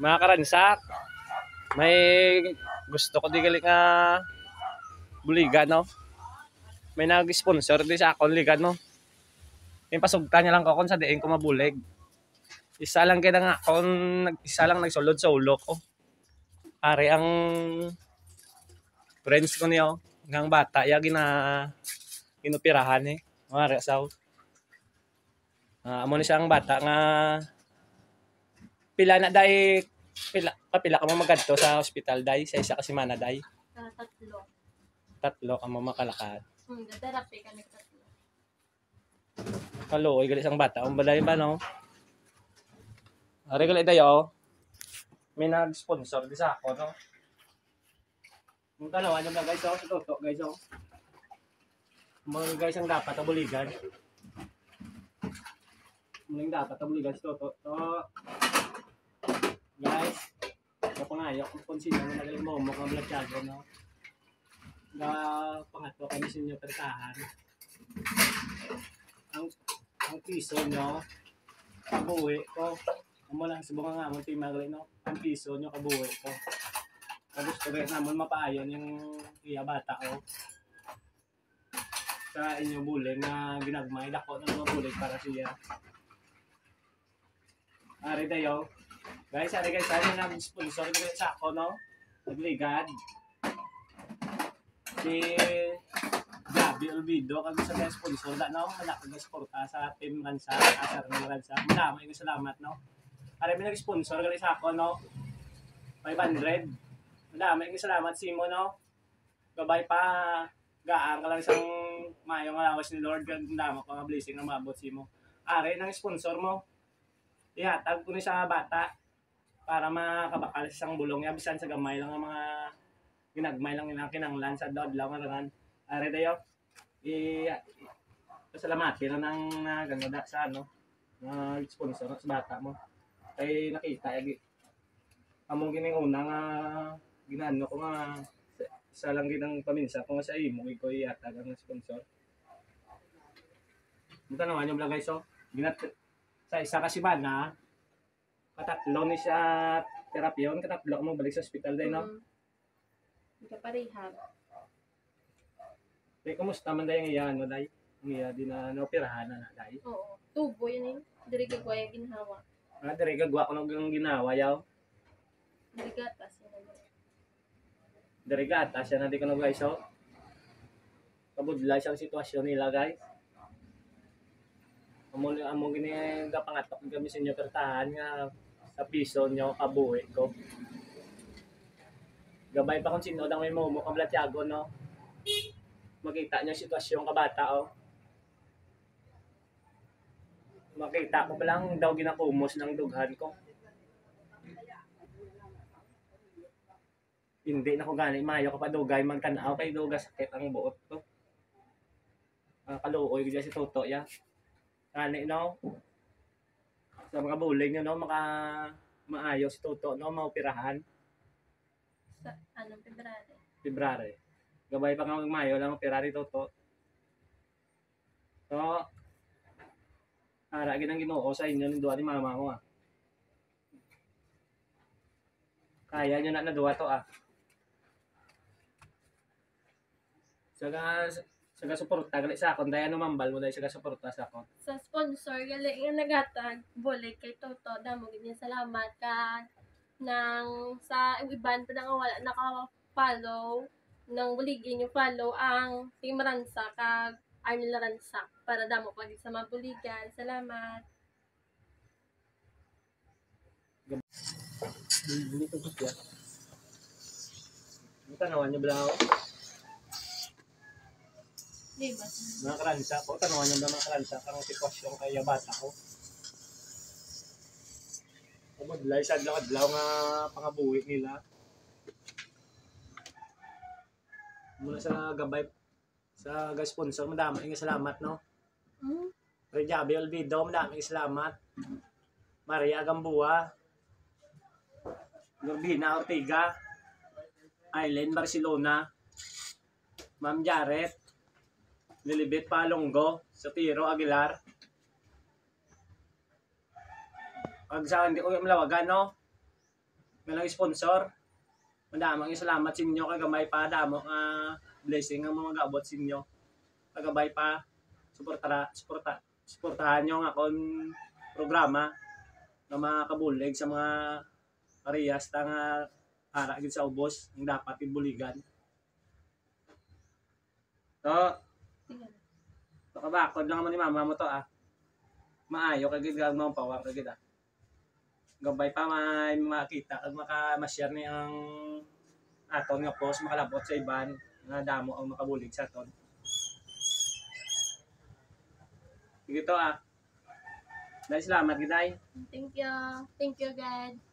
Mga karansak, may gusto ko di gali nga buligan, no? May nag-sponsor di sa akong ligan, no? Yung pasugta niya lang ko kung sa diin ko mabulig. Isa lang kaya nga kung isa lang nagsulod sa ulo ko. Ari ang friends ko niyo, hanggang bata, ya ginupirahan eh. Mga asaw. Amo ni siya ang bata nga pila na dai pila ka mo magadto sa ospital dai sa isa ka semana dai. Tatlo. Tatlo ka mo makalakad. Therapy kami tatlo. Kaluoy gali sang bata, umbalay ba no? Ari gali dayo. May nag-sponsor di sa ako, no? Yung dalawa nyo na guys, oh, sa toto guys, oh. Mga guys ang dapat abuligan. Mga dapat abuligan sa toto. So, guys, sa pangayok, kung sino na nagaling mo ang blatyago, no? Na pangatlo kami sa inyo pertahan. Ang piso nyo, kabuwi ko. Amo lang sa bunga nga mo timagali, no? Ang piso nyo kabuwi ko. Gusto rin naman mapaayon yung iya bata ko. Sa inyo bulig na ginagmay, dako na mga bulig para siya. Ari tayo. Guys, ari guys, tayo nag-sponsor ko sa ako, no? Nagligad. Si Gabi Olvido, kami sa sponsor na, no? Malaki na sporta sa Team Ransa, Asar ng Ransa. Madamay ko salamat, no? Ari may nag-sponsor gali sa ako, no? 500. Madamay ko salamat si mo, no? Gabay pa gaang ka lang isang mayong alawas ni Lord. Ganda mo pa nga blessing na mabot si mo. Ari ng sponsor mo. Ihatag ko ni sa bata para makabakal sa isang bulong. Bisan sa gamay lang ang mga ginagmay lang yung kinanglan sa dod lang nga. Ari tayo. Pasalamati lang ng ganoda sa ano. Sponsor sa bata mo. Kaya nakita among gining una nga ginano ko nga isa lang ginang paminsa ko nga sa imo ko iyatag ang sponsor. Muta naman yung vlog guys, so sa isa ka semana katatlo ni siya terapyon, katatlo mo balik sa ospital day, no? Ika parehab. Eh, kumusta man day ang iya, no, day? Ang iya, di na naoperahan na, day? Oo. Tubo yun eh. Diri ka kuya ginhawa. Dari gagwa ko ng ginawa, yaw. Diri gatas. Dari gatas, yan natin ko na guys, so. Kabudla siyang sitwasyon nila, guys. Among ginigapangatok kami sa inyo pertahan nga sa piso nyo kabuhi ko. Gabay pa kung sino lang may momo ka blatyago, no? Makita niyo sitwasyon ka bata, oh. Makita ko pa lang daw ginakumos ng dughan ko. Hindi na ko gani mayo ka pa dugay magtanaw kay duga sakit ang buot ko. Kaluoy gid si Toto ya. Ani no. Sa mga bulig nyo, no, maayos si Toto, no, maoperahan. Sa anong February? February. Gabay pa nga Mayo lang February Toto. So, ara ginang Ginoo sa inyo ni duwa ni mama mo, ah. Kaya nyo na duwa to, ah. Saga suporta gali sa akon dayan mambal mo dahil saga suporta sa akon. Sa sponsor gali nga nagatag bulig kay Toto, damo gid niya salamat ka nang sa iban pa nang wala naka-follow nang buligin yung follow ang Team Ransa kag Arnel Ransa para damo pa sa mga buligan. Salamat. Bili ko siya. Tanawan niyo bala ako. Diba? Mga karansa ko, tanawan niyo mga karansa kang sitwasyon kay bata ko. Kumudlay sa adlaw nga pangabuhi nila. Mula sa gabay sa sponsor, madami nga salamat, no? Rejabi Olvido, madami nga salamat. Maria Gambua, Gorbina Ortega, Aileen Barcelona, Ma'am Jaret, Lilibet Palonggo, Sotiro Aguilar. Pag sa hindi ko malawagan, no? May sponsor. Madamang yung salamat sa inyo, kagamay pa, damo blessing ang mga gaabot sa inyo. Kagabay pa, suportahan nyo ang akong programa na mga kabulig sa mga parehas na nga para gid sa ubos ang dapat ibuligan. So, bakod lang naman ni mama mo to Maayo kay gid gagmang pawang kay gid Gabay pa may makita at makama-share ni ang aton nga post makalabot sa iban nga damo ang makabulig sa aton. Sige to Dahil salamat giday. Thank you. Thank you, God.